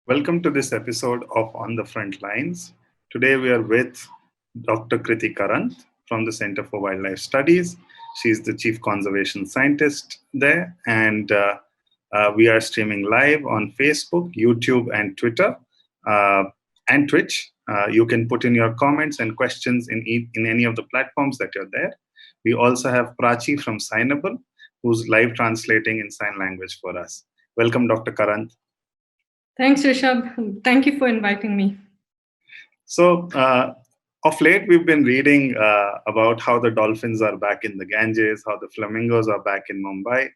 Welcome to this episode of On the Front Lines. Today we are with Dr. Krithi Karanth from the Center for Wildlife Studies. She's the Chief Conservation Scientist there, and we are streaming live on Facebook, YouTube, and Twitter, uh, and Twitch. You can put in your comments and questions in any of the platforms that you're there. We also have Prachi from Signable, who's live translating in sign language for us. Welcome, Dr. Karanth. Thanks, Rishabh. Thank you for inviting me. So, of late, we've been reading about how the dolphins are back in the Ganges, how the flamingos are back in Mumbai.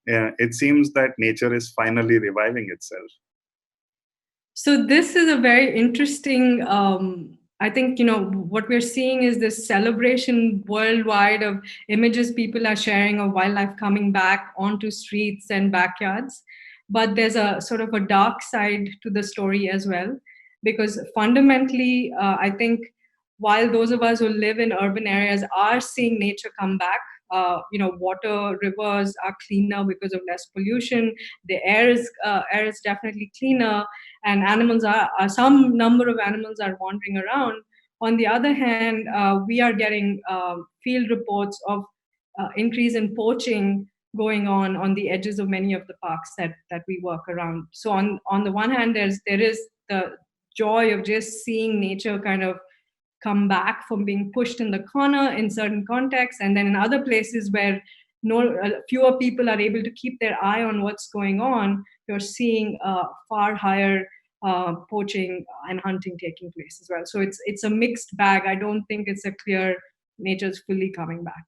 It seems that nature is finally reviving itself. So this is a very interesting, I think, what we're seeing is this celebration worldwide of images people are sharing of wildlife coming back onto streets and backyards. But there's a sort of a dark side to the story as well, because fundamentally, I think while those of us who live in urban areas are seeing nature come back, water, rivers are cleaner because of less pollution. The air is definitely cleaner, and animals are some number of animals are wandering around. On the other hand, we are getting field reports of increase in poaching going on the edges of many of the parks that we work around. So on the one hand, there is the joy of just seeing nature kind of come back from being pushed in the corner in certain contexts, and then in other places where fewer people are able to keep their eye on what's going on, you're seeing far higher poaching and hunting taking place as well. So it's a mixed bag. I don't think it's a clear nature's fully coming back.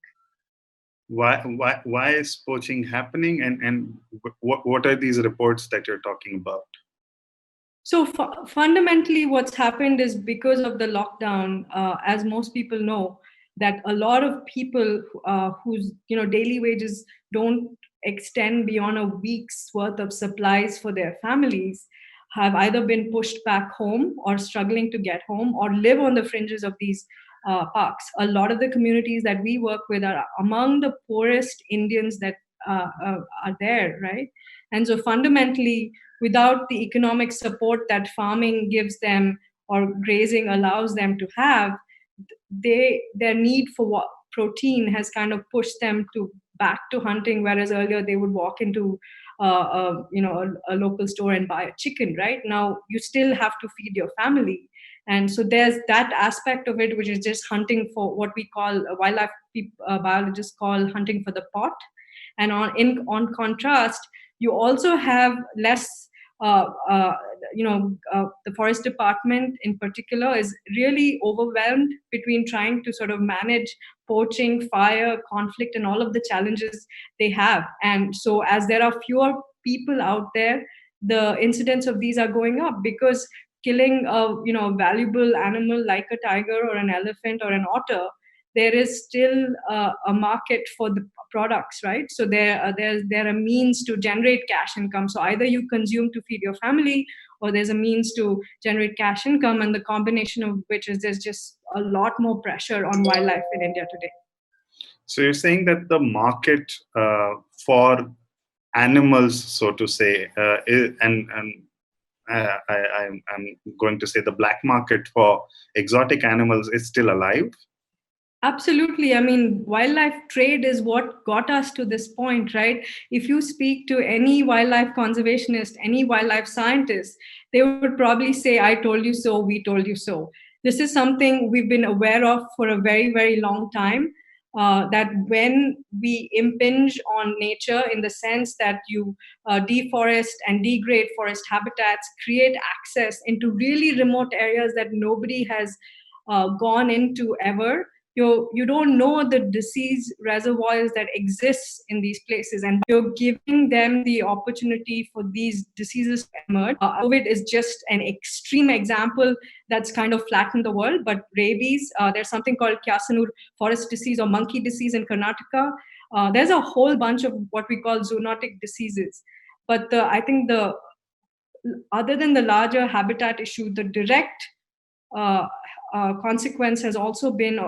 Why is poaching happening, and what are these reports that you're talking about? So fundamentally, what's happened is because of the lockdown, as most people know, that a lot of people whose daily wages don't extend beyond a week's worth of supplies for their families have either been pushed back home or struggling to get home or live on the fringes of these parks. A lot of the communities that we work with are among the poorest Indians that are there, right? And so fundamentally, without the economic support that farming gives them or grazing allows them to have, their need for protein has kind of pushed them to back to hunting, whereas earlier they would walk into a local store and buy a chicken. Right now you still have to feed your family, and so there's that aspect of it, which is just hunting for what we call wildlife biologists call hunting for the pot. And on contrast, you also have less uh, uh, the forest department in particular is really overwhelmed between trying to sort of manage poaching, fire, conflict, and all of the challenges they have. And so as there are fewer people out there, the incidents of these are going up, because killing a valuable animal like a tiger or an elephant or an otter, there is still a market for the products, right? So there are means to generate cash income. So either you consume to feed your family, or there's a means to generate cash income, and the combination of which is there's just a lot more pressure on wildlife in India today. So you're saying that the market for animals, so to say, I'm going to say the black market for exotic animals is still alive. Absolutely. I mean, wildlife trade is what got us to this point, right? If you speak to any wildlife conservationist, any wildlife scientist, they would probably say, I told you so, we told you so. This is something we've been aware of for a very, very long time. That when we impinge on nature in the sense that you deforest and degrade forest habitats, create access into really remote areas that nobody has gone into ever, you don't know the disease reservoirs that exist in these places, and you're giving them the opportunity for these diseases to emerge. COVID is just an extreme example that's kind of flattened the world, but rabies, there's something called Kyasanur forest disease or monkey disease in Karnataka. There's a whole bunch of what we call zoonotic diseases. But I think other than the larger habitat issue, the direct uh, consequence has also been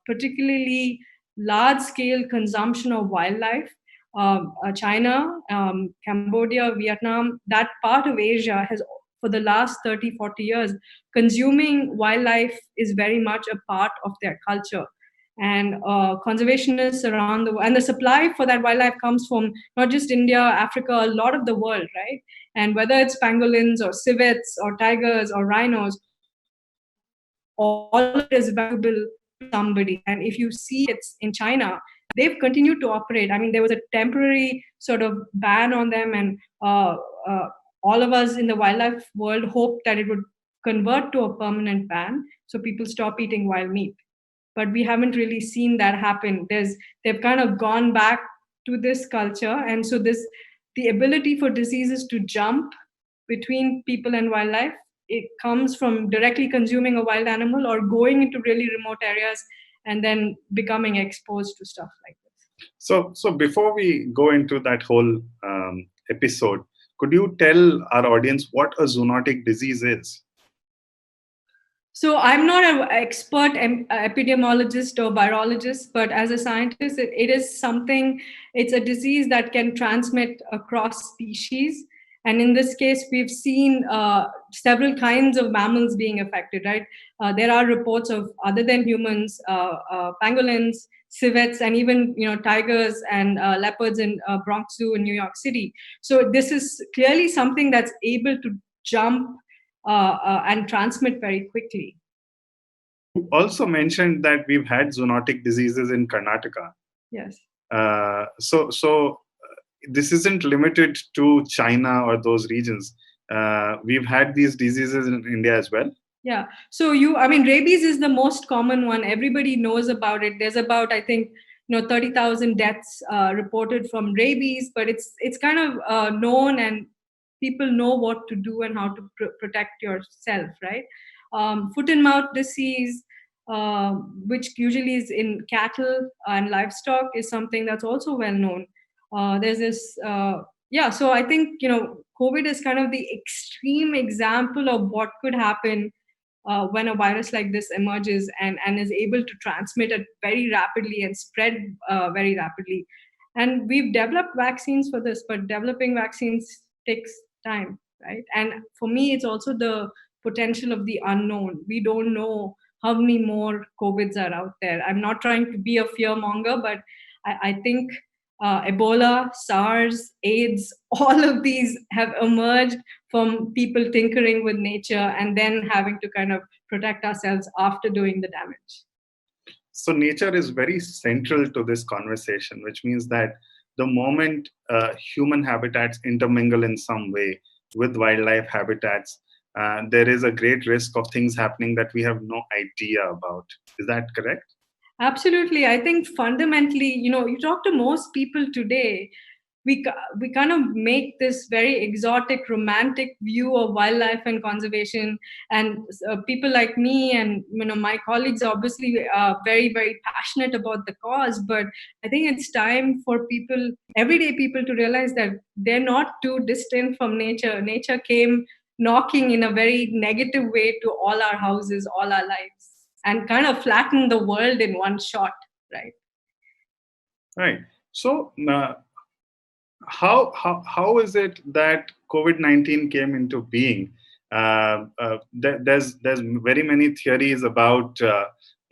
particularly large scale consumption of wildlife. China, Cambodia, Vietnam, that part of Asia has, for for the last 30, 40 years, consuming wildlife is very much a part of their culture. And conservationists around the world, and the supply for that wildlife comes from not just India, Africa, a lot of the world, right? And whether it's pangolins or civets or tigers or rhinos, all of it is valuable to somebody. And if you see markets in China, they've continued to operate. I mean, there was a temporary sort of ban on them, and uh, all of us in the wildlife world hoped that it would convert to a permanent ban so people stop eating wild meat, but we haven't really seen that happen. They've kind of gone back to this culture, and so this the ability for diseases to jump between people and wildlife, it comes from directly consuming a wild animal or going into really remote areas and then becoming exposed to stuff like this. So before we go into that whole episode, could you tell our audience what a zoonotic disease is? So I'm not an expert epidemiologist or virologist, but as a scientist, it is something. It's a disease that can transmit across species, and in this case, we've seen several kinds of mammals being affected. Right, there are reports of other than humans, pangolins, civets, and even tigers and leopards in Bronx Zoo in New York City. So this is clearly something that's able to jump and transmit very quickly. You also mentioned that we've had zoonotic diseases in Karnataka. Yes. So this isn't limited to China or those regions. We've had these diseases in India as well. Yeah. So rabies is the most common one. Everybody knows about it. There's about, I think, 30,000 deaths reported from rabies, but it's kind of known, and people know what to do and how to protect yourself, right? Foot and mouth disease, uh, which usually is in cattle and livestock, is something that's also well known. There's this, yeah. So I think COVID is kind of the extreme example of what could happen when a virus like this emerges and is able to transmit it very rapidly and spread very rapidly. And we've developed vaccines for this, but developing vaccines takes time, right? And for me, it's also the potential of the unknown. We don't know how many more COVIDs are out there. I'm not trying to be a fear monger, but I think Ebola, SARS, AIDS, all of these have emerged from people tinkering with nature and then having to kind of protect ourselves after doing the damage. So nature is very central to this conversation, which means that the moment human habitats intermingle in some way with wildlife habitats, there is a great risk of things happening that we have no idea about. Is that correct? Absolutely. I think fundamentally, you talk to most people today, we kind of make this very exotic, romantic view of wildlife and conservation. And people like me and my colleagues are obviously very, very passionate about the cause. But I think it's time for people, everyday people, to realize that they're not too distant from nature. Nature came knocking in a very negative way to all our houses, all our lives, and kind of flatten the world in one shot, right? Right. So how is it that COVID-19 came into being? There's very many theories about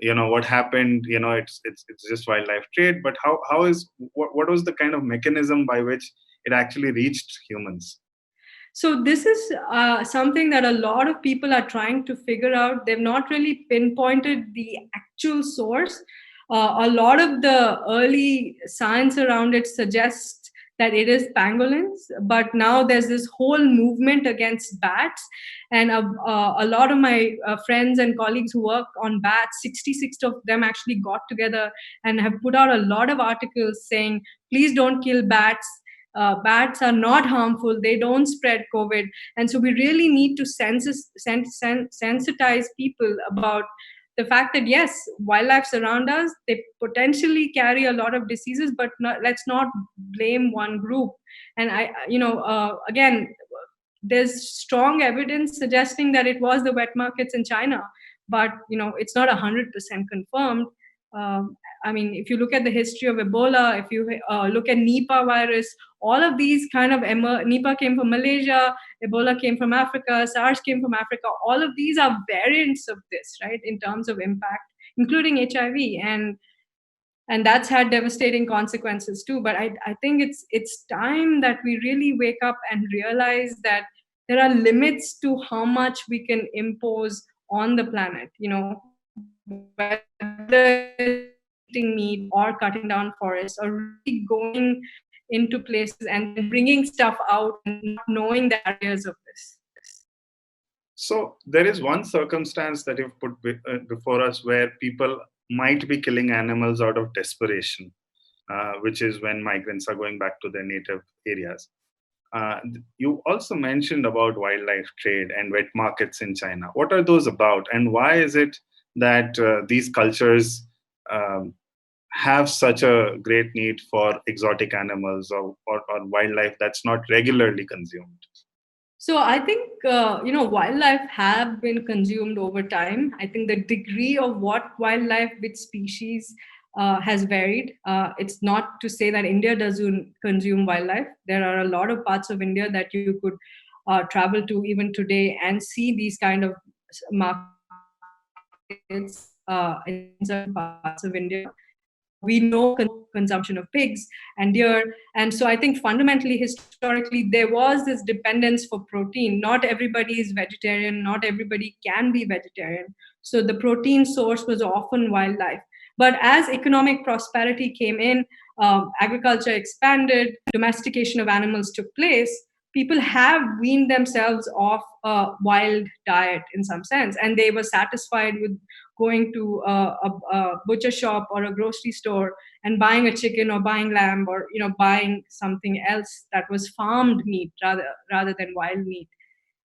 what happened. It's just wildlife trade, but what was the kind of mechanism by which it actually reached humans? So this is something that a lot of people are trying to figure out. They've not really pinpointed the actual source. A lot of the early science around it suggests that it is pangolins, but now there's this whole movement against bats. And a lot of my friends and colleagues who work on bats, 66 of them actually got together and have put out a lot of articles saying, please don't kill bats. Bats are not harmful, they don't spread COVID. And so we really need to sensitize people about the fact that yes, wildlife around us, they potentially carry a lot of diseases, but let's not blame one group. And again, there's strong evidence suggesting that it was the wet markets in China, but it's not 100% confirmed. I mean, if you look at the history of Ebola, if you look at Nipah virus, all of these kind of Nipah came from Malaysia, Ebola came from Africa, SARS came from Africa. All of these are variants of this, right, in terms of impact, including HIV, and that's had devastating consequences too. But I think it's time that we really wake up and realize that there are limits to how much we can impose on the planet. Whether it's eating meat or cutting down forests or really going into places and then bringing stuff out and not knowing the barriers of this. So there is one circumstance that you've put before us where people might be killing animals out of desperation, which is when migrants are going back to their native areas. You also mentioned about wildlife trade and wet markets in China. What are those about, and why is it that these cultures have such a great need for exotic animals or wildlife that's not regularly consumed? So I think wildlife have been consumed over time. I think the degree of what wildlife, which species, has varied. It's not to say that India doesn't consume wildlife. There are a lot of parts of India that you could travel to even today and see these kind of markets in certain parts of India. We know consumption of pigs and deer, and so I think fundamentally, historically, there was this dependence for protein. Not everybody is vegetarian, not everybody can be vegetarian, so the protein source was often wildlife. But as economic prosperity came in, agriculture expanded, domestication of animals took place, people have weaned themselves off a wild diet in some sense, and they were satisfied with going to a butcher shop or a grocery store and buying a chicken or buying lamb or buying something else that was farmed meat rather than wild meat.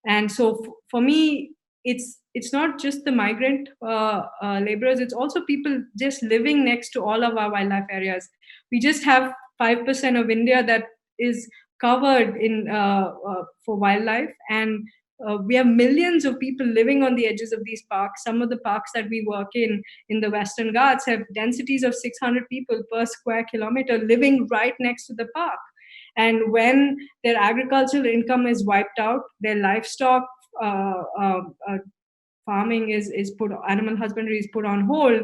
And so for me, it's not just the migrant laborers, it's also people just living next to all of our wildlife areas. We just have 5% of India that is covered in for wildlife, and we have millions of people living on the edges of these parks. Some of the parks that we work in the Western Ghats have densities of 600 people per square kilometer living right next to the park. And when their agricultural income is wiped out, their livestock uh, uh, uh, farming is put, animal husbandry is put on hold,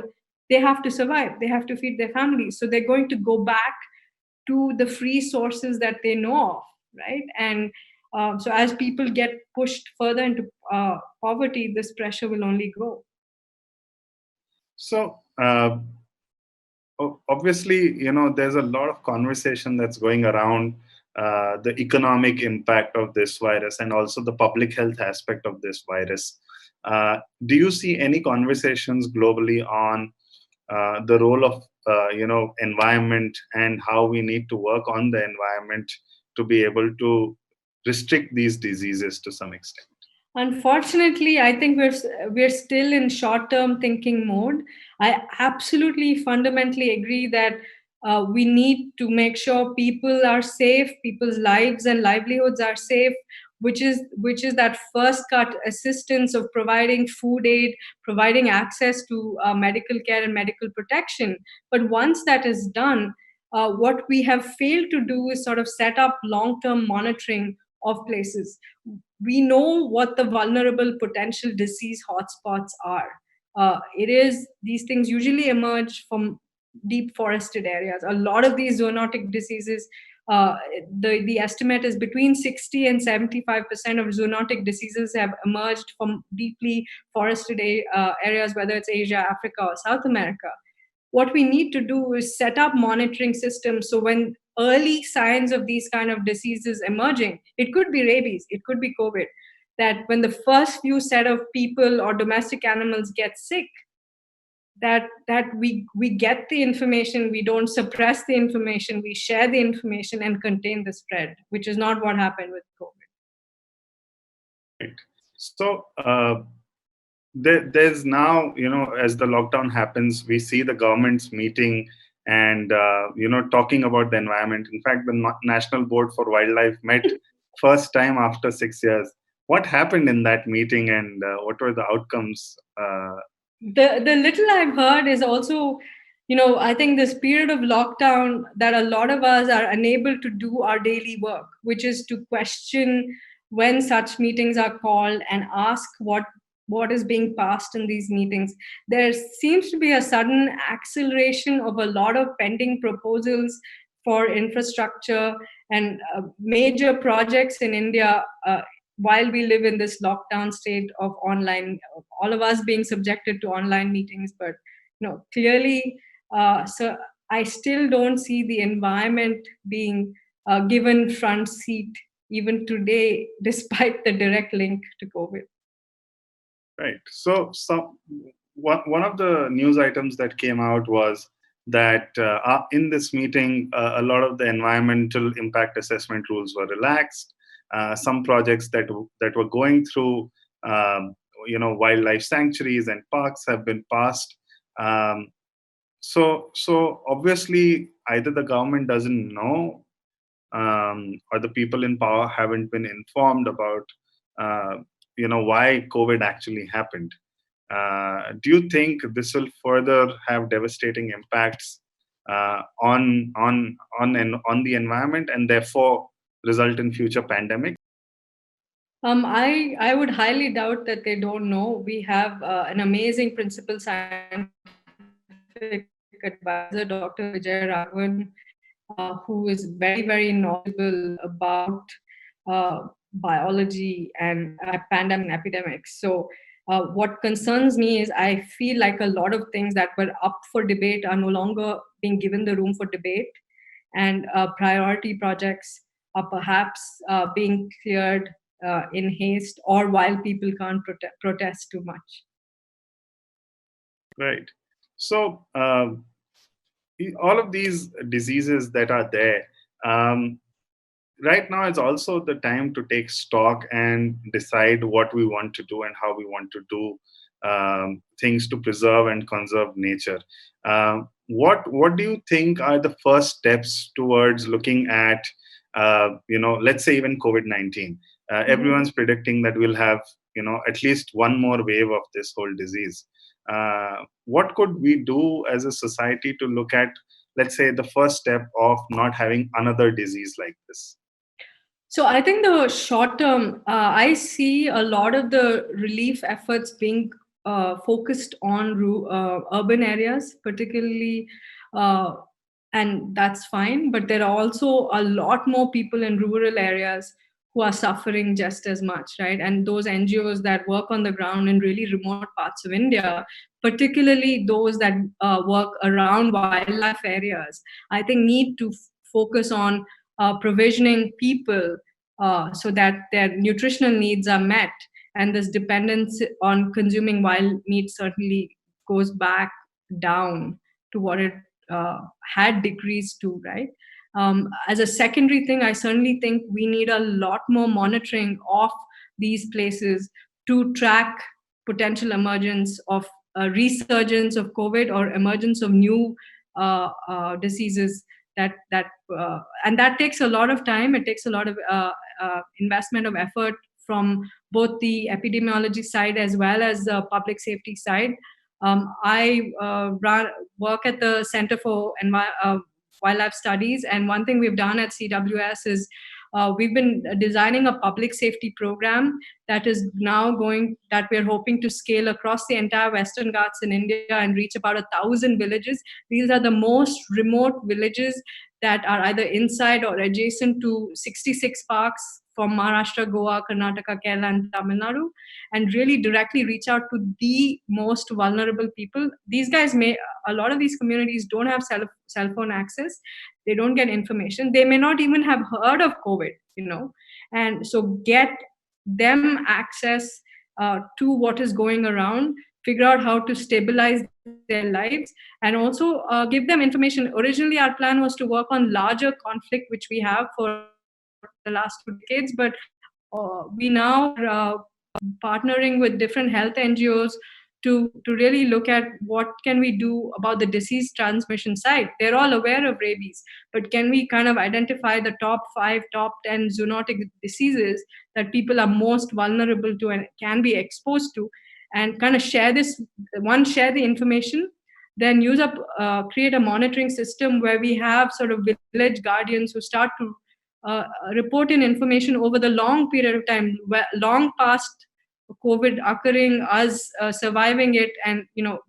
they have to survive, they have to feed their families, so they're going to go back to the free sources that they know of, right? And so as people get pushed further into poverty, this pressure will only grow. So obviously, there's a lot of conversation that's going around the economic impact of this virus and also the public health aspect of this virus. Do you see any conversations globally on the role of environment and how we need to work on the environment to be able to restrict these diseases to some extent? Unfortunately, I think we're still in short-term thinking mode. I absolutely fundamentally agree that we need to make sure people are safe, people's lives and livelihoods are safe, which is that first cut assistance of providing food aid, providing access to medical care and medical protection. But once that is done, what we have failed to do is sort of set up long-term monitoring of places. We know what the vulnerable potential disease hotspots are. It is These things usually emerge from deep forested areas. A lot of these zoonotic diseases, uh, the estimate is between 60 and 75% of zoonotic diseases have emerged from deeply forested areas, whether it's Asia, Africa, or South America. What we need to do is set up monitoring systems, so when early signs of these kind of diseases emerging, it could be rabies, it could be COVID, that when the first few set of people or domestic animals get sick, that we get the information, we don't suppress the information, we share the information and contain the spread, which is not what happened with COVID. Right. So there's now, as the lockdown happens, we see the governments meeting and, talking about the environment. In fact, the National Board for Wildlife met first time after 6 years. What happened in that meeting and what were the outcomes? The little I've heard is also I think this period of lockdown, that a lot of us are unable to do our daily work, which is to question when such meetings are called and ask what is being passed in these meetings. There seems to be a sudden acceleration of a lot of pending proposals for infrastructure and major projects in India. While we live in this lockdown state of online, all of us being subjected to online meetings, but clearly, so I still don't see the environment being given front seat even today, despite the direct link to COVID. Right. So one of the news items that came out was that in this meeting, a lot of the environmental impact assessment rules were relaxed. Some projects that were going through, wildlife sanctuaries and parks have been passed. Um, so obviously, either the government doesn't know, or the people in power haven't been informed about, uh, why COVID actually happened. Do you think this will further have devastating impacts on the environment, and therefore result in future pandemics? I would highly doubt that they don't know. We have an amazing principal scientific advisor, Dr. Vijay Raghavan, who is very, very knowledgeable about biology and pandemic and epidemics. So, what concerns me is I feel like a lot of things that were up for debate are no longer being given the room for debate, and priority projects are perhaps being cleared in haste or while people can't protest too much. Right. So all of these diseases that are there. Right now is also the time to take stock and decide what we want to do and how we want to do things to preserve and conserve nature. What do you think are the first steps towards looking at, let's say even COVID-19? Everyone's predicting that we'll have, at least one more wave of this whole disease. What could we do as a society to look at, let's say, the first step of not having another disease like this? So I think the short term, I see a lot of the relief efforts being focused on urban areas, particularly, uh, and that's fine. But there are also a lot more people in rural areas who are suffering just as much, right? And those NGOs that work on the ground in really remote parts of India, particularly those that work around wildlife areas, I think need to focus on provisioning people so that their nutritional needs are met. And this dependence on consuming wild meat certainly goes back down to what it had decreased to, right? As a secondary thing, I certainly think we need a lot more monitoring of these places to track potential emergence of resurgence of COVID or emergence of new diseases that and that takes a lot of time. It takes a lot of investment of effort from both the epidemiology side as well as the public safety side. I work at the Center for Wildlife Studies, and one thing we've done at CWS is we've been designing a public safety program that is now that we're hoping to scale across the entire Western Ghats in India and reach about 1,000 villages. These are the most remote villages that are either inside or adjacent to 66 parks from Maharashtra, Goa, Karnataka, Kerala, and Tamil Nadu, and really directly reach out to the most vulnerable people. These guys a lot of these communities don't have cell phone access. They don't get information. They may not even have heard of COVID, and so get them access to what is going around, figure out how to stabilize their lives, and also give them information. Originally, our plan was to work on larger conflict, which we have for the last 2 decades, but we now are partnering with different health NGOs to really look at what can we do about the disease transmission side. They're all aware of rabies, but can we kind of identify the top 5, top 10 zoonotic diseases that people are most vulnerable to and can be exposed to, and kind of share the information, then create a monitoring system where we have sort of village guardians who start to report in information over the long period of time, long past COVID occurring, us surviving it, and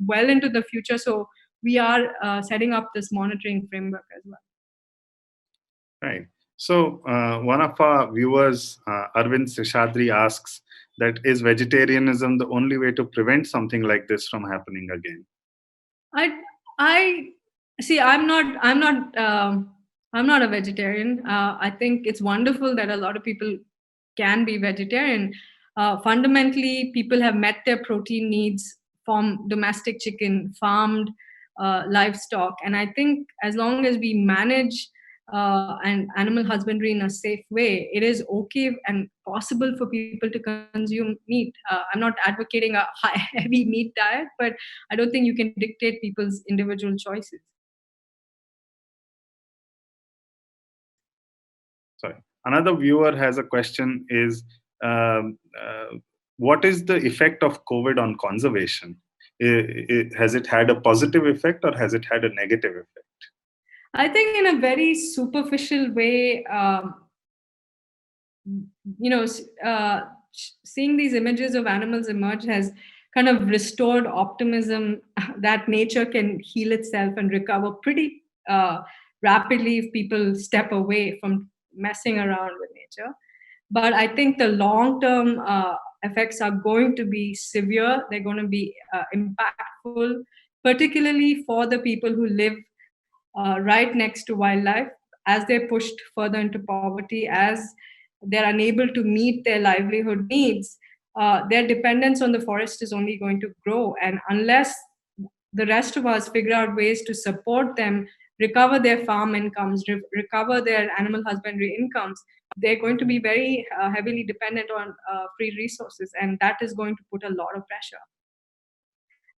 well into the future. So we are setting up this monitoring framework as well. Right. So one of our viewers, Arvind Seshadri, asks that is vegetarianism the only way to prevent something like this from happening again? I see. I'm not a vegetarian. I think it's wonderful that a lot of people can be vegetarian. Fundamentally, people have met their protein needs from domestic chicken, farmed livestock, and I think as long as we manage and animal husbandry in a safe way, it is okay and possible for people to consume meat. I'm not advocating a high, heavy meat diet, but I don't think you can dictate people's individual choices. Sorry. Another viewer has a question: is what is the effect of COVID on conservation? Has it had a positive effect or has it had a negative effect? I think in a very superficial way, you know, seeing these images of animals emerge has kind of restored optimism that nature can heal itself and recover pretty rapidly if people step away from messing around with nature. But I think the long term effects are going to be severe, they're going to be impactful, particularly for the people who live right next to wildlife, as they're pushed further into poverty, as they're unable to meet their livelihood needs. Their dependence on the forest is only going to grow. And unless the rest of us figure out ways to support them, recover their farm incomes, recover their animal husbandry incomes, they're going to be very heavily dependent on free resources. And that is going to put a lot of pressure.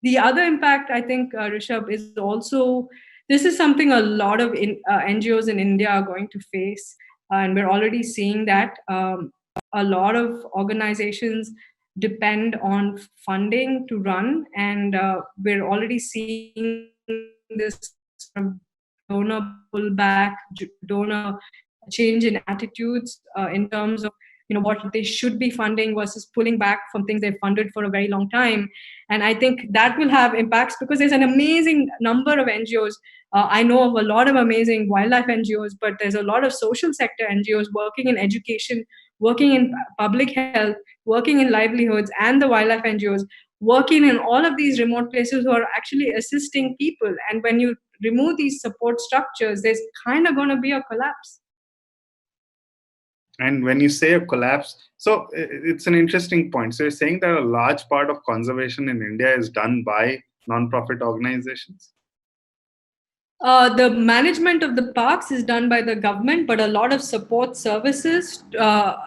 The other impact, I think, Rishabh, is also this is something a lot of NGOs in India are going to face, and we're already seeing that a lot of organizations depend on funding to run, and we're already seeing this donor pullback, donor change in attitudes in terms of what they should be funding versus pulling back from things they've funded for a very long time. And I think that will have impacts because there's an amazing number of NGOs. I know of a lot of amazing wildlife NGOs, but there's a lot of social sector NGOs working in education, working in public health, working in livelihoods, and the wildlife NGOs working in all of these remote places who are actually assisting people. And when you remove these support structures, there's kind of going to be a collapse. And when you say a collapse, so it's an interesting point. So you're saying that a large part of conservation in India is done by non-profit organizations? The management of the parks is done by the government, but a lot of support services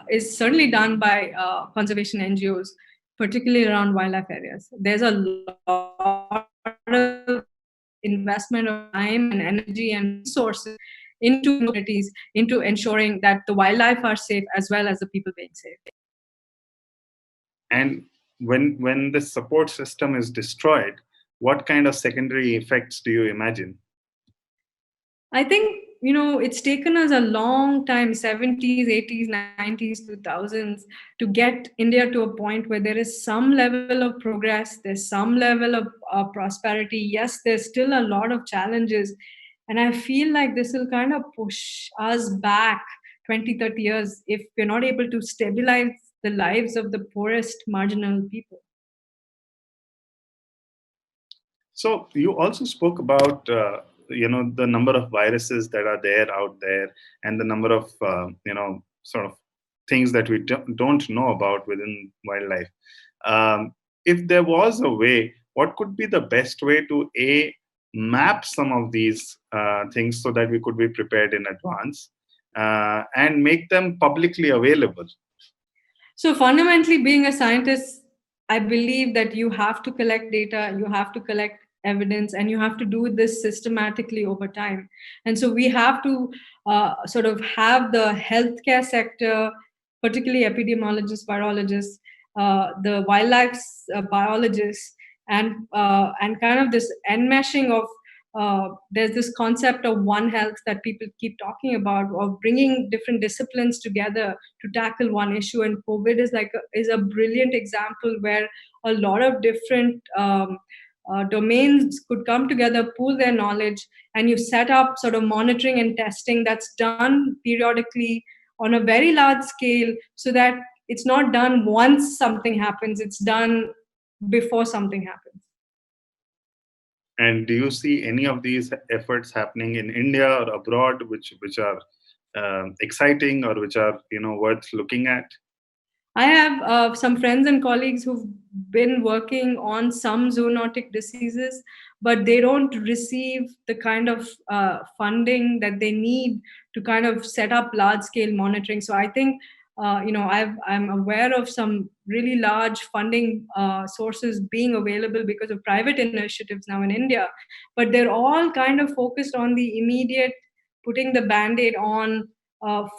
is certainly done by conservation NGOs, particularly around wildlife areas. There's a lot of investment of time and energy and resources into communities, into ensuring that the wildlife are safe as well as the people being safe. And when the support system is destroyed, what kind of secondary effects do you imagine? I think, it's taken us a long time, 70s, 80s, 90s, 2000s, to get India to a point where there is some level of progress, there's some level of prosperity. Yes, there's still a lot of challenges. And I feel like this will kind of push us back 20, 30 years if we're not able to stabilize the lives of the poorest marginal people. So you also spoke about the number of viruses that are there out there, and the number of sort of things that we don't know about within wildlife. If there was a way, what could be the best way to map some of these things so that we could be prepared in advance and make them publicly available? So fundamentally, being a scientist, I believe that you have to collect data, you have to collect evidence, and you have to do this systematically over time. And so we have to sort of have the healthcare sector, particularly epidemiologists, virologists, the wildlife biologists, and kind of this enmeshing of there's this concept of one health that people keep talking about, of bringing different disciplines together to tackle one issue. And COVID is a brilliant example where a lot of different domains could come together, pool their knowledge, and you set up sort of monitoring and testing that's done periodically on a very large scale, so that it's not done once something happens, it's done before something happens. And do you see any of these efforts happening in India or abroad, which are exciting or which are worth looking at? I have some friends and colleagues who've been working on some zoonotic diseases, but they don't receive the kind of funding that they need to kind of set up large scale monitoring. So I think, I'm aware of some really large funding sources being available because of private initiatives now in India, but they're all kind of focused on the immediate, putting the band-aid on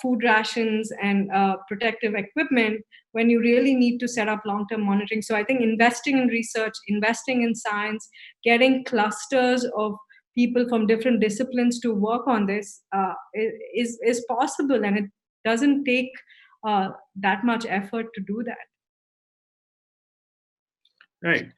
food rations and protective equipment, when you really need to set up long-term monitoring. So I think investing in research, investing in science, getting clusters of people from different disciplines to work on this is possible, and it doesn't take that much effort to do that. Right.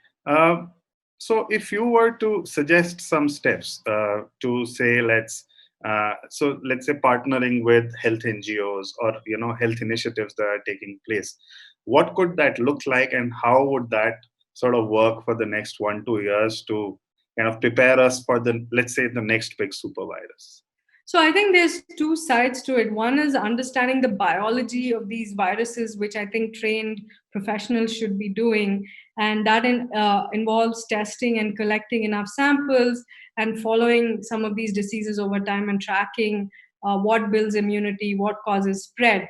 So if you were to suggest some steps to say, let's say partnering with health NGOs or health initiatives that are taking place, what could that look like, and how would that sort of work for the next 1-2 years to kind of prepare us for let's say the next big super virus? So I think there's two sides to it. One is understanding the biology of these viruses, which I think trained professionals should be doing, and that involves testing and collecting enough samples and following some of these diseases over time and tracking what builds immunity, what causes spread,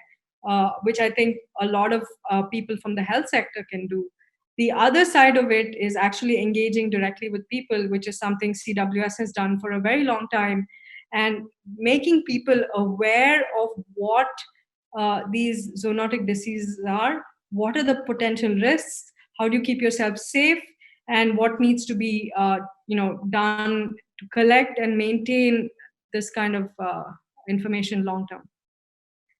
which I think a lot of people from the health sector can do. The other side of it is actually engaging directly with people, which is something CWS has done for a very long time, and making people aware of what these zoonotic diseases are, what are the potential risks, how do you keep yourself safe, and what needs to be done to collect and maintain this kind of information long term.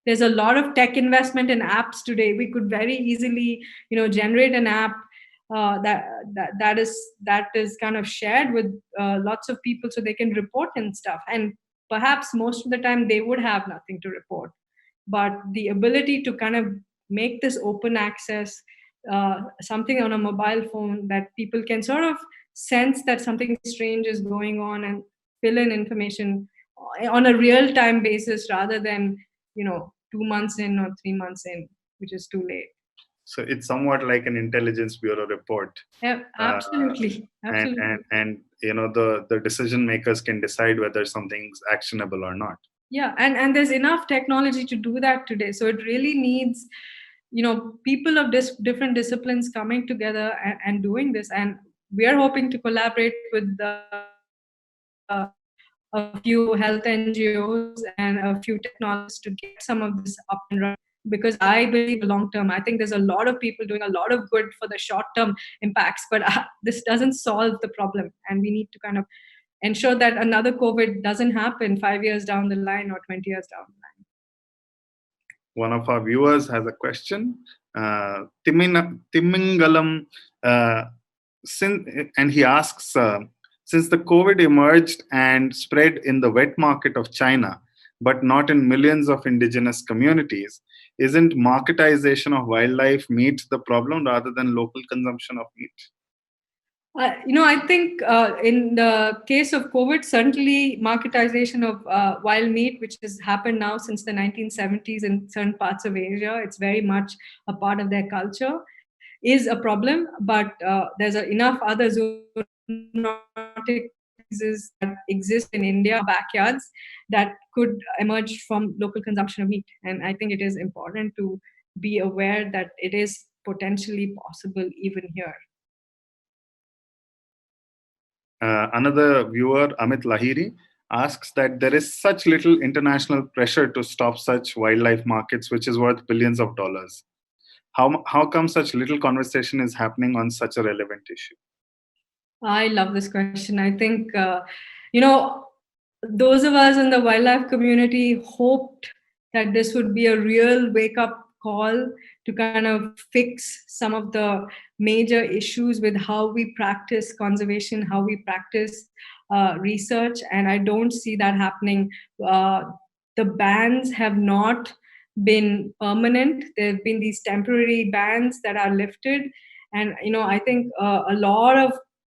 There's a lot of tech investment in apps today. We could very easily generate an app that is kind of shared with lots of people, so they can report and stuff, and perhaps most of the time they would have nothing to report, but the ability to kind of make this open access, something on a mobile phone that people can sort of sense that something strange is going on and fill in information on a real time basis, rather than 2 months in or 3 months in, which is too late. So it's somewhat like an intelligence bureau report. Yeah, absolutely. And the decision makers can decide whether something's actionable or not. Yeah, and there's enough technology to do that today. So it really needs people of different disciplines coming together and doing this. And we are hoping to collaborate with a few health NGOs and a few technologists to get some of this up and running, because I believe long term, I think there's a lot of people doing a lot of good for the short term impacts, but this doesn't solve the problem, and we need to kind of ensure that another COVID doesn't happen 5 years down the line or 20 years down the line. One of our viewers has a question. Timmingalam, and he asks, since the COVID emerged and spread in the wet market of China, but not in millions of indigenous communities, isn't marketization of wildlife meat the problem rather than local consumption of meat? I think in the case of COVID, certainly marketization of wild meat, which has happened now since the 1970s in certain parts of Asia, it's very much a part of their culture, is a problem. But there's enough other zoonotic diseases that exist in India, backyards, that could emerge from local consumption of meat. And I think it is important to be aware that it is potentially possible even here. Another viewer, Amit Lahiri, asks that there is such little international pressure to stop such wildlife markets, which is worth billions of dollars. How come such little conversation is happening on such a relevant issue? I love this question. I think, you know, those of us in the wildlife community hoped that this would be a real wake up call to kind of fix some of the major issues with how we practice conservation, how we practice research. And I don't see that happening. Uh, the bans have not been permanent. There have been these temporary bans that are lifted. And, I think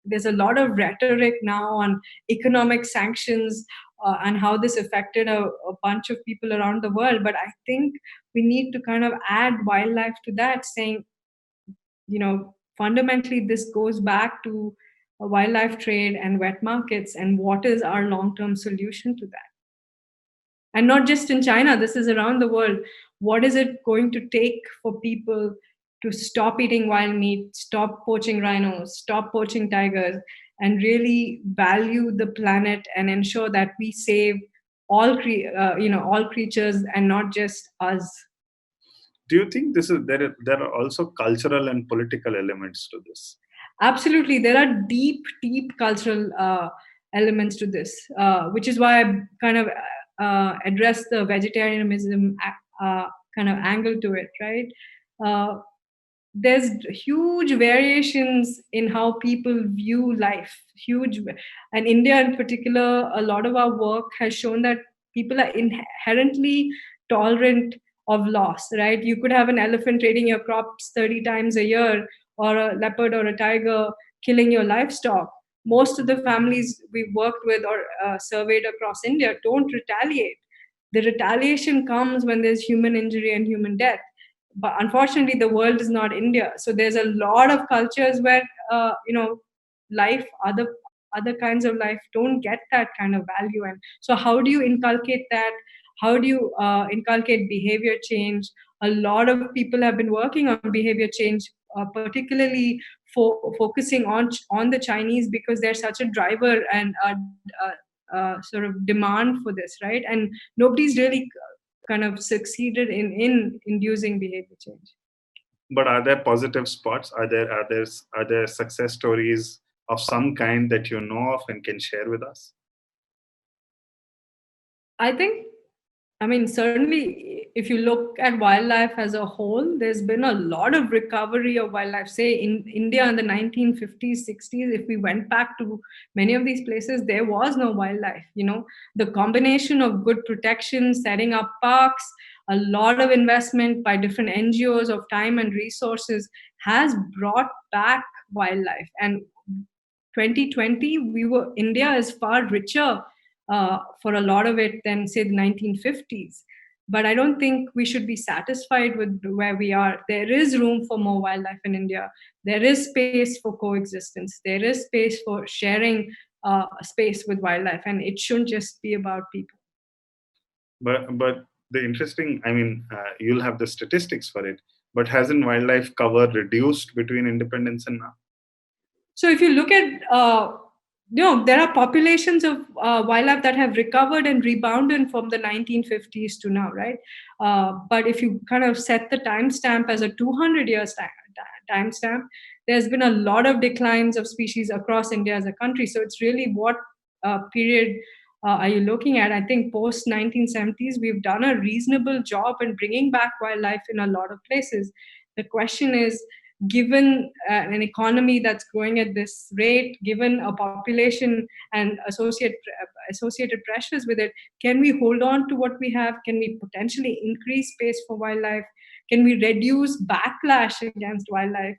there's a lot of rhetoric now on economic sanctions and how this affected a bunch of people around the world. But I think we need to kind of add wildlife to that, saying, fundamentally, this goes back to wildlife trade and wet markets, and what is our long term solution to that? And not just in China, this is around the world. What is it going to take for people to stop eating wild meat, stop poaching rhinos, stop poaching tigers, and really value the planet and ensure that we save all creatures and not just us? Do you think there are also cultural and political elements to this? Absolutely, there are deep, deep cultural elements to this, which is why I kind of address the vegetarianism kind of angle to it, right? Uh, there's huge variations in how people view life. Huge, and India in particular, a lot of our work has shown that people are inherently tolerant of loss. Right? You could have an elephant raiding your crops 30 times a year, or a leopard or a tiger killing your livestock. Most of the families we worked with or surveyed across India don't retaliate. The retaliation comes when there's human injury and human death. But unfortunately, the world is not India. So there's a lot of cultures where life, other kinds of life, don't get that kind of value. And so, how do you inculcate that? How do you inculcate behavior change? A lot of people have been working on behavior change, particularly focusing on the Chinese, because they're such a driver and sort of demand for this, right? And nobody's really kind of succeeded in inducing behavior change. But are there positive spots? Are there success stories of some kind that you know of and can share with us? I think, I mean, certainly, if you look at wildlife as a whole, there's been a lot of recovery of wildlife. Say in India in the 1950s, 60s, if we went back to many of these places, there was no wildlife. The combination of good protection, setting up parks, a lot of investment by different NGOs of time and resources has brought back wildlife. And 2020, India is far richer for a lot of it than say the 1950s. But I don't think we should be satisfied with where we are. There is room for more wildlife in India. There is space for coexistence. There is space for sharing space with wildlife, and it shouldn't just be about people. But the interesting, you'll have the statistics for it. But hasn't wildlife cover reduced between independence and now? So if you look at, there are populations of wildlife that have recovered and rebounded from the 1950s to now, right? But if you kind of set the timestamp as a 200 years timestamp, there's been a lot of declines of species across India as a country. So it's really what period are you looking at? I think post 1970s, we've done a reasonable job in bringing back wildlife in a lot of places. The question is, given an economy that's growing at this rate, given a population and associated pressures with it, can we hold on to what we have? Can we potentially increase space for wildlife? Can we reduce backlash against wildlife?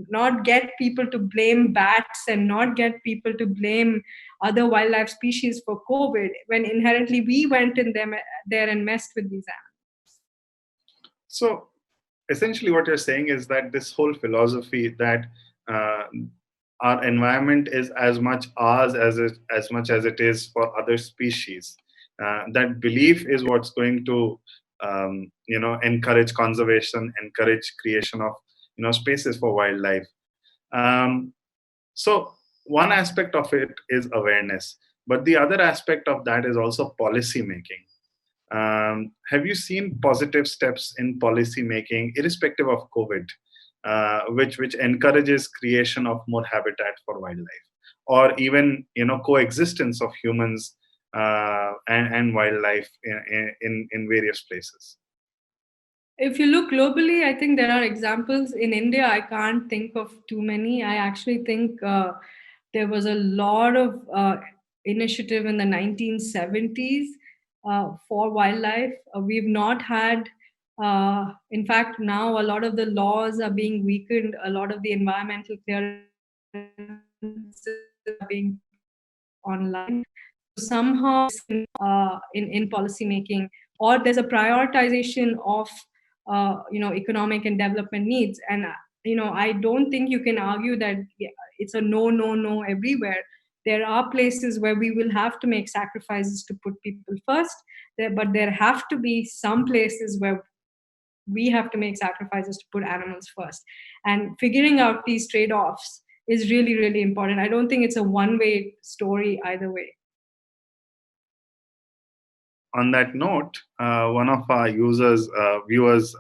Not get people to blame bats and not get people to blame other wildlife species for COVID, when inherently we went in there and messed with these animals. So essentially what you're saying is that this whole philosophy that our environment is as much ours as much as it is for other species, that belief is what's going to encourage conservation, encourage creation of spaces for wildlife. So one aspect of it is awareness, but the other aspect of that is also policy making. Have you seen positive steps in policy making, irrespective of COVID, which encourages creation of more habitat for wildlife, or even coexistence of humans and wildlife in various places. If you look globally, I think there are examples. In India, I can't think of too many. I actually think there was a lot of initiative in the 1970s for wildlife. We've not had, in fact, now a lot of the laws are being weakened, a lot of the environmental clearances are being online. So somehow in policy making, or there's a prioritization of economic and development needs. And I don't think you can argue that it's a no, no, no everywhere. There are places where we will have to make sacrifices to put people first, but there have to be some places where we have to make sacrifices to put animals first. And figuring out these trade-offs is really, really important. I don't think it's a one-way story either way. On that note, one of our viewers,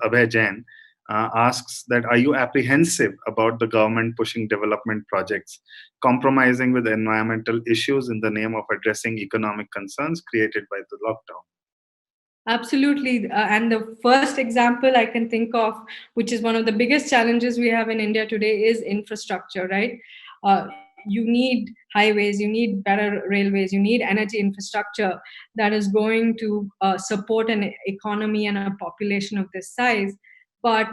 Abhay Jain, asks that, are you apprehensive about the government pushing development projects, compromising with environmental issues in the name of addressing economic concerns created by the lockdown? Absolutely. And the first example I can think of, which is one of the biggest challenges we have in India today, is infrastructure, right? You need highways, you need better railways, you need energy infrastructure that is going to support an economy and a population of this size. But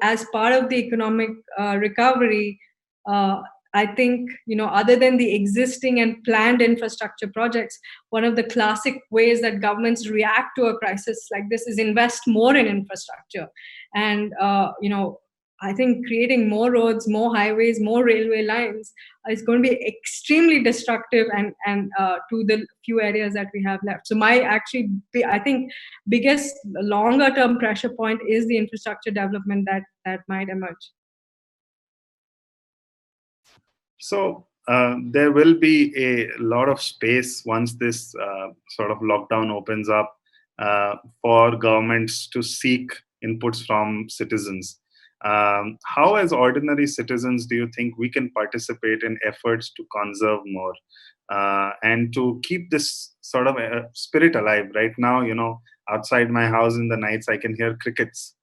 as part of the economic recovery, uh, I think, other than the existing and planned infrastructure projects, one of the classic ways that governments react to a crisis like this is invest more in infrastructure. And, I think creating more roads, more highways, more railway lines is going to be extremely destructive and to the few areas that we have left. So I think biggest longer term pressure point is the infrastructure development that might emerge. So there will be a lot of space once this sort of lockdown opens up for governments to seek inputs from citizens. How, as ordinary citizens, do you think we can participate in efforts to conserve more and to keep this sort of spirit alive? Right now, outside my house in the nights, I can hear crickets,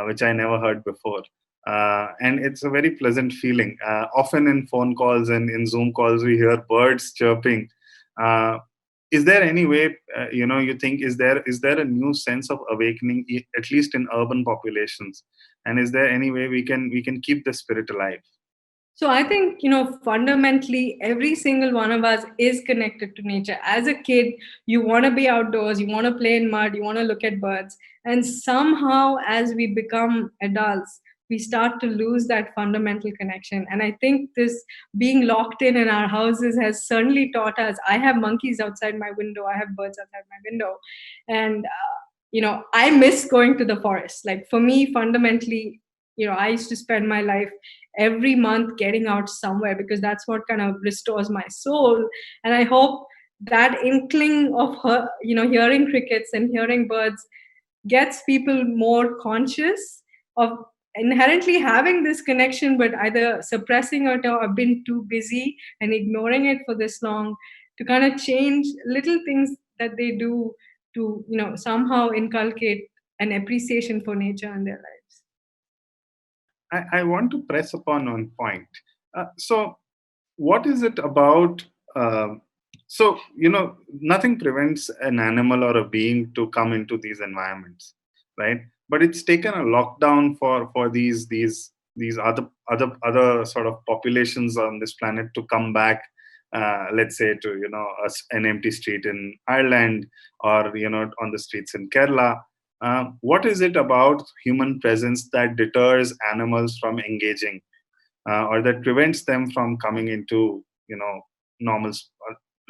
which I never heard before. And it's a very pleasant feeling. Often in phone calls and in Zoom calls, we hear birds chirping. Uh, is there any way, you think, is there a new sense of awakening, at least in urban populations? And is there any way we can keep the spirit alive? So I think, fundamentally, every single one of us is connected to nature. As a kid, you want to be outdoors, you want to play in mud, you want to look at birds. And somehow, as we become adults, we start to lose that fundamental connection. And I think this being locked in our houses has certainly taught us. I have monkeys outside my window, I have birds outside my window. And, I miss going to the forest. Like for me, fundamentally, I used to spend my life every month getting out somewhere because that's what kind of restores my soul. And I hope that inkling of hearing crickets and hearing birds gets people more conscious of inherently having this connection, but either suppressing it or been too busy and ignoring it for this long, to kind of change little things that they do to somehow inculcate an appreciation for nature in their lives. I want to press upon one point. So, what is it about? So, nothing prevents an animal or a being to come into these environments, right? But it's taken a lockdown for these other sort of populations on this planet to come back. Let's say to an empty street in Ireland, or on the streets in Kerala. What is it about human presence that deters animals from engaging, or that prevents them from coming into normal,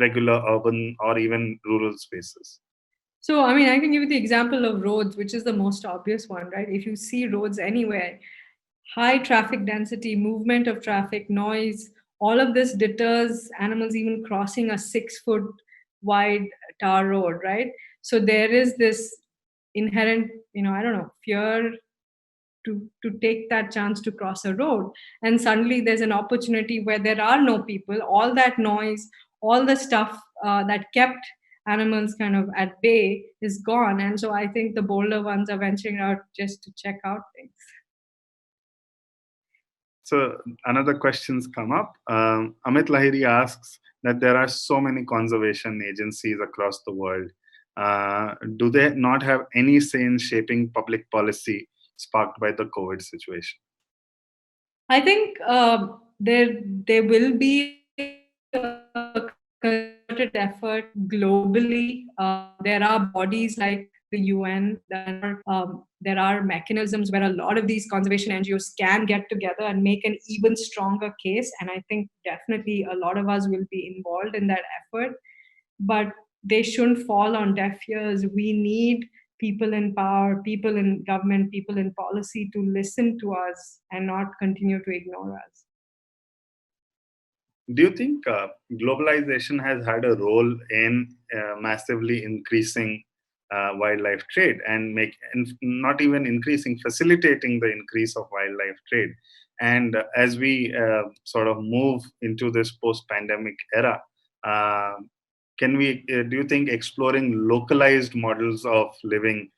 regular urban or even rural spaces? So, I mean, I can give you the example of roads, which is the most obvious one, right? If you see roads anywhere, high traffic density, movement of traffic, noise, all of this deters animals even crossing a 6 foot wide tar road, right? So there is this inherent, I don't know, fear to take that chance to cross a road, and suddenly there's an opportunity where there are no people. All that noise, all the stuff that kept animals kind of at bay is gone, and so I think the bolder ones are venturing out just to check out things. So another questions come up. Amit Lahiri asks that there are so many conservation agencies across the world. Do they not have any say in shaping public policy sparked by the COVID situation? I think there will be a concerted effort globally. There are bodies like the UN. There are mechanisms where a lot of these conservation NGOs can get together and make an even stronger case. And I think definitely a lot of us will be involved in that effort. But they shouldn't fall on deaf ears. We need people in power, people in government, people in policy to listen to us and not continue to ignore us. Do you think globalization has had a role in massively increasing wildlife trade and not even increasing, facilitating the increase of wildlife trade? And as we sort of move into this post-pandemic era, uh, do you think exploring localized models of living,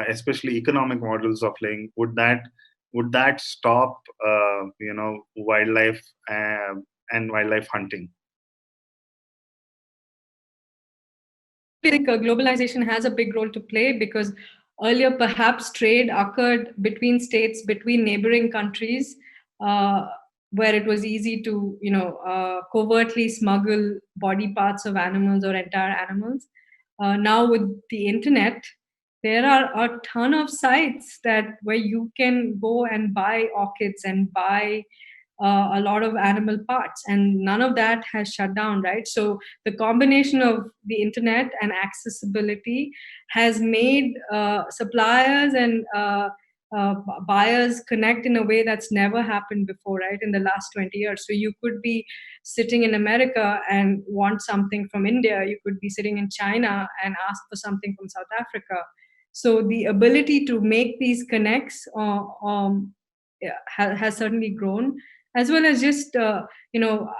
especially economic models of living, would that stop wildlife and wildlife hunting? I think globalization has a big role to play because earlier perhaps trade occurred between states, between neighboring countries, uh, where it was easy to covertly smuggle body parts of animals or entire animals. Now with the internet, there are a ton of sites that where you can go and buy orchids and buy a lot of animal parts, and none of that has shut down, right? So the combination of the internet and accessibility has made suppliers and buyers connect in a way that's never happened before, right, in the last 20 years. So you could be sitting in America and want something from India, you could be sitting in China and ask for something from South Africa. So the ability to make these connects has certainly grown, as well as just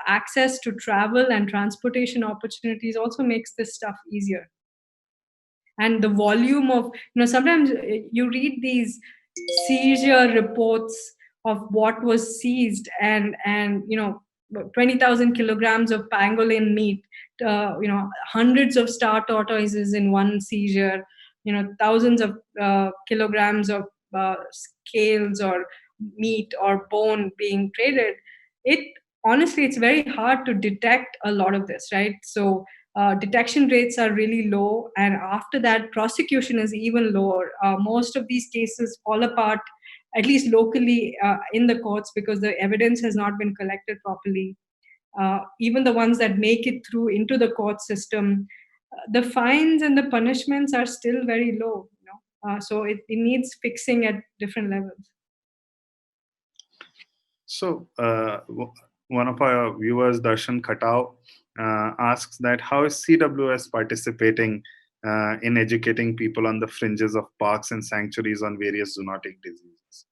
access to travel and transportation opportunities also makes this stuff easier. And the volume of, sometimes you read these seizure reports of what was seized, and 20,000 kilograms of pangolin meat, hundreds of star tortoises in one seizure, thousands of kilograms of scales or meat or bone being traded. It honestly, it's very hard to detect a lot of this, right? So detection rates are really low, and after that prosecution is even lower. Most of these cases fall apart, at least locally, in the courts, because the evidence has not been collected properly. Even the ones that make it through into the court system, the fines and the punishments are still very low, so it needs fixing at different levels. So, one of our viewers, Darshan Khatao, asks that how is CWS participating in educating people on the fringes of parks and sanctuaries on various zoonotic diseases?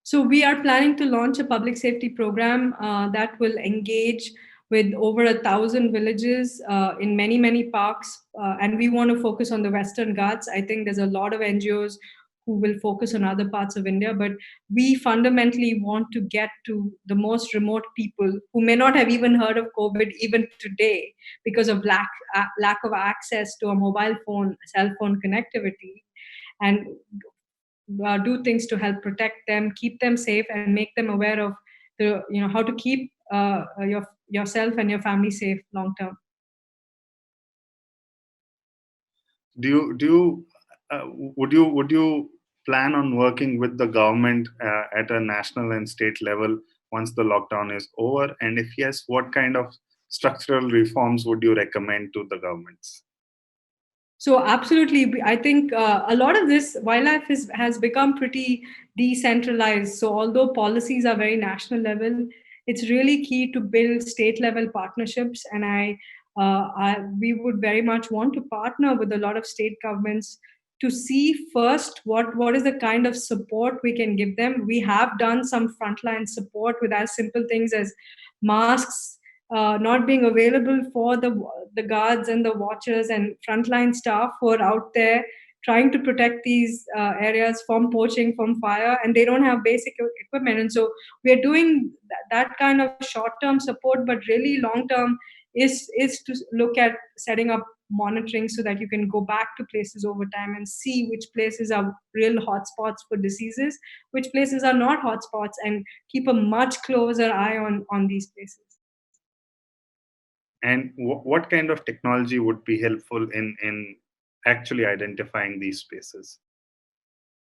So we are planning to launch a public safety program that will engage with over 1,000 villages in many parks, and we want to focus on the Western Ghats. I think there's a lot of NGOs who will focus on other parts of India, but we fundamentally want to get to the most remote people who may not have even heard of COVID even today because of lack of access to a mobile phone, cell phone connectivity, and do things to help protect them, keep them safe, and make them aware of the how to keep yourself and your family safe long term. Would you plan on working with the government at a national and state level once the lockdown is over? And if yes, what kind of structural reforms would you recommend to the governments? So absolutely, I think a lot of this wildlife has become pretty decentralized. So although policies are very national level, it's really key to build state level partnerships. And we would very much want to partner with a lot of state governments to see first what is the kind of support we can give them. We have done some frontline support with as simple things as masks not being available for the guards and the watchers and frontline staff who are out there trying to protect these areas from poaching, from fire, and they don't have basic equipment. And so we are doing that kind of short-term support, but really long-term is to look at setting up monitoring so that you can go back to places over time and see which places are real hotspots for diseases, which places are not hotspots, and keep a much closer eye on these places. And what kind of technology would be helpful in actually identifying these spaces?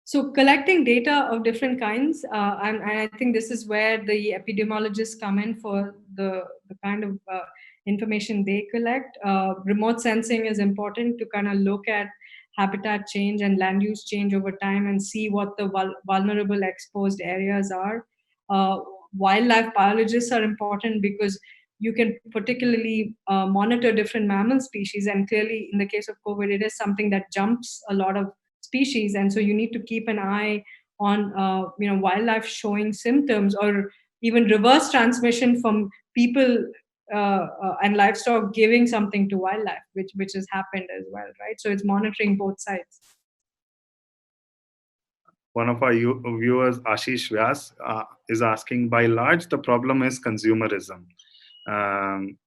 So collecting data of different kinds, and I think this is where the epidemiologists come in for the kind of information they collect. Remote sensing is important to kind of look at habitat change and land use change over time and see what the vulnerable exposed areas are. Uh, Wildlife biologists are important because you can particularly monitor different mammal species, and clearly in the case of COVID, it is something that jumps a lot of species, and so you need to keep an eye on wildlife showing symptoms or even reverse transmission from people and livestock giving something to wildlife, which has happened as well, right? So it's monitoring both sides. One of our viewers, Ashish Vyas, is asking, by large, the problem is consumerism. Um,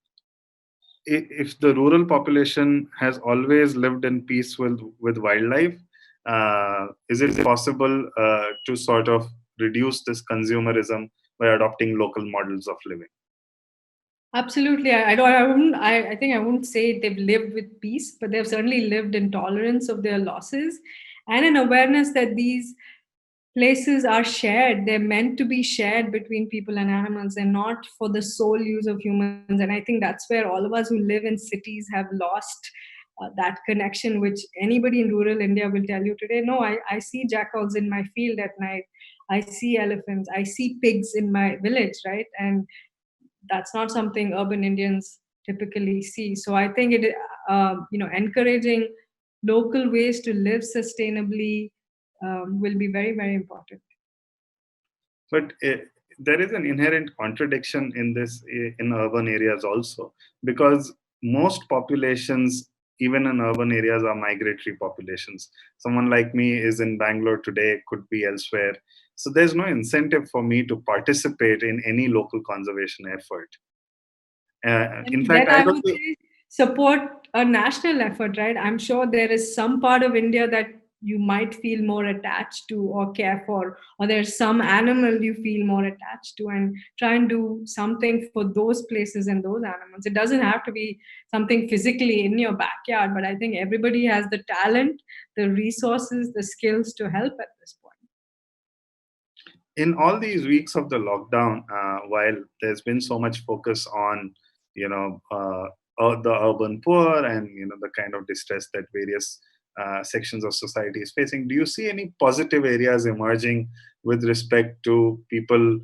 if the rural population has always lived in peace with wildlife, is it possible to sort of reduce this consumerism by adopting local models of living? Absolutely. I don't. I wouldn't. I think I wouldn't say they've lived with peace, but they've certainly lived in tolerance of their losses, and in awareness that these places are shared. They're meant to be shared between people and animals, and not for the sole use of humans. And I think that's where all of us who live in cities have lost that connection, which anybody in rural India will tell you today. No, I see jackals in my field at night. I see elephants. I see pigs in my village, right? And that's not something urban Indians typically see. So I think encouraging local ways to live sustainably will be very, very important. But there is an inherent contradiction in this in urban areas also, because most populations, even in urban areas, are migratory populations. Someone like me is in Bangalore today, could be elsewhere. So there's no incentive for me to participate in any local conservation effort. In And fact, then I I don't would say support a national effort, right? I'm sure there is some part of India that you might feel more attached to or care for, or there's some animal you feel more attached to, and try and do something for those places and those animals. It doesn't have to be something physically in your backyard, but I think everybody has the talent, the resources, the skills to help at this point. in all these weeks of the lockdown, while there's been so much focus on, the urban poor and the kind of distress that various sections of society is facing, do you see any positive areas emerging with respect to people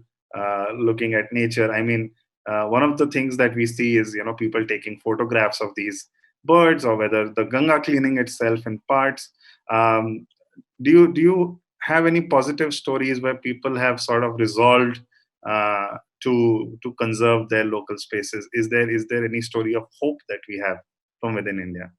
looking at nature? I mean, one of the things that we see is people taking photographs of these birds, or whether the Ganga cleaning itself in parts. Um, do you have any positive stories where people have sort of resolved to conserve their local spaces? Is there any story of hope that we have from within India?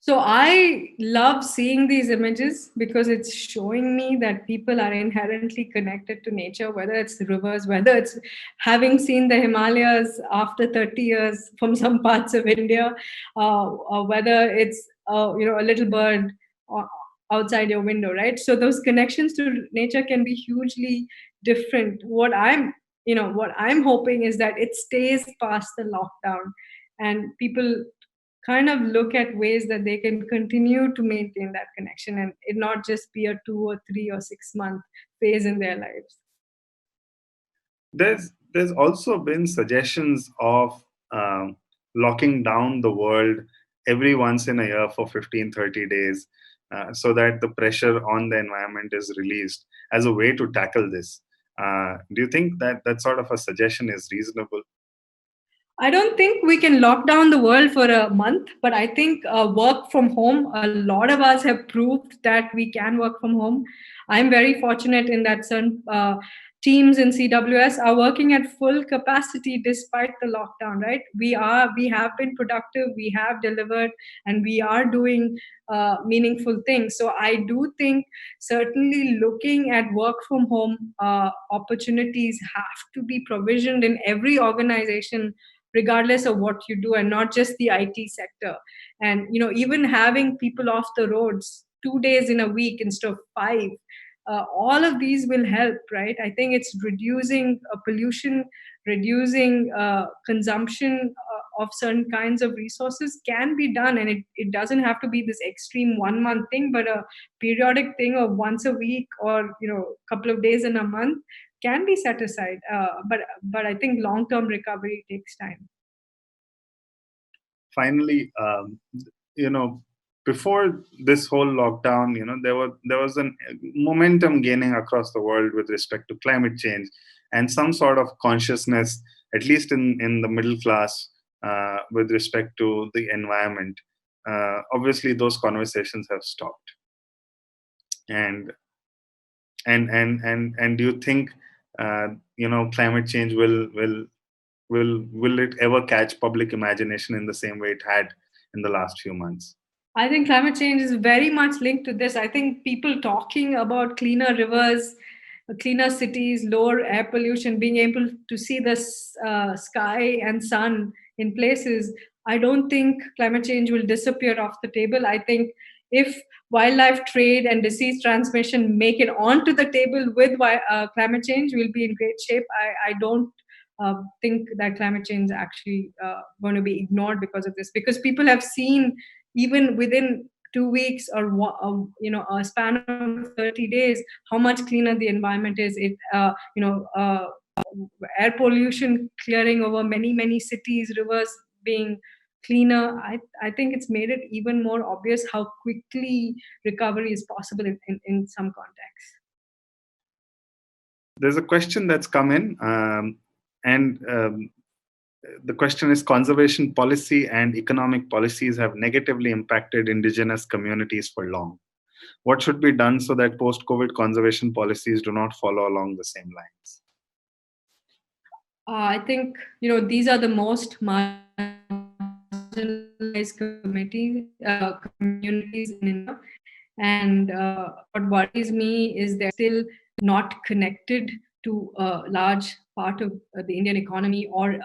So I love seeing these images because it's showing me that people are inherently connected to nature, whether it's rivers, whether it's having seen the Himalayas after 30 years from some parts of India, or whether it's a little bird uh, outside your window, right? So those connections to nature can be hugely different. What I'm hoping is that it stays past the lockdown, and people kind of look at ways that they can continue to maintain that connection, and it not just be a 2 or 3 or 6 month phase in their lives. There's also been suggestions of locking down the world every once in a year for 15-30 days, so that the pressure on the environment is released as a way to tackle this. Do you think that that sort of a suggestion is reasonable? I don't think we can lock down the world for a month, but I think work from home, a lot of us have proved that we can work from home. I'm very fortunate in that certain teams in CWS are working at full capacity despite the lockdown, right? We have been productive, we have delivered, and we are doing meaningful things. So I do think certainly looking at work from home opportunities have to be provisioned in every organization regardless of what you do, and not just the IT sector. And even having people off the roads 2 days in a week instead of 5, all of these will help, right? I think it's reducing pollution, reducing consumption of certain kinds of resources can be done, and it doesn't have to be this extreme 1 month thing, but a periodic thing of once a week or couple of days in a month can be set aside. But I think long term recovery takes time. Finally, you know, before this whole lockdown, there was an momentum gaining across the world with respect to climate change and some sort of consciousness, at least in the middle class, with respect to the environment. Obviously, those conversations have stopped. And and do you think climate change will it ever catch public imagination in the same way it had in the last few months? I think climate change is very much linked to this. I think people talking about cleaner rivers, cleaner cities, lower air pollution, being able to see the sky and sun in places, I don't think climate change will disappear off the table. I think if wildlife trade and disease transmission make it onto the table with climate change, we'll be in great shape. I don't think that climate change is actually going to be ignored because of this, because people have seen even within 2 weeks or a span of 30 days how much cleaner the environment is. Air pollution clearing over many cities, rivers being cleaner. I think it's made it even more obvious how quickly recovery is possible in some contexts. There's a question that's come in, and the question is: conservation policy and economic policies have negatively impacted indigenous communities for long. What should be done so that post-COVID conservation policies do not follow along the same lines? I think these are the most marginalized communities in India, and what worries me is they're still not connected to a large part of the Indian economy or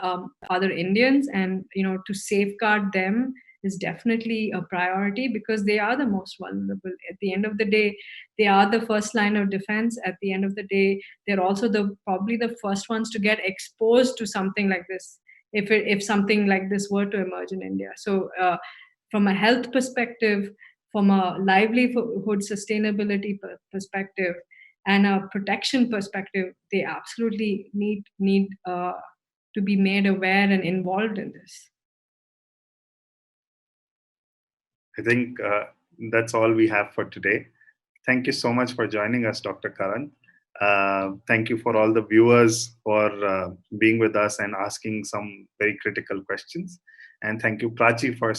other Indians, and to safeguard them is definitely a priority because they are the most vulnerable. At the end of the day, they are the first line of defense. At the end of the day, they're also probably the first ones to get exposed to something like this if something like this were to emerge in India. So from a health perspective, from a livelihood sustainability perspective, and a protection perspective, they absolutely need to be made aware and involved in this. I think that's all we have for today. Thank you so much for joining us, Dr. Karanth. Thank you for all the viewers for being with us and asking some very critical questions. And thank you, Prachi, for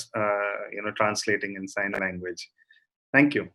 translating in sign language. Thank you.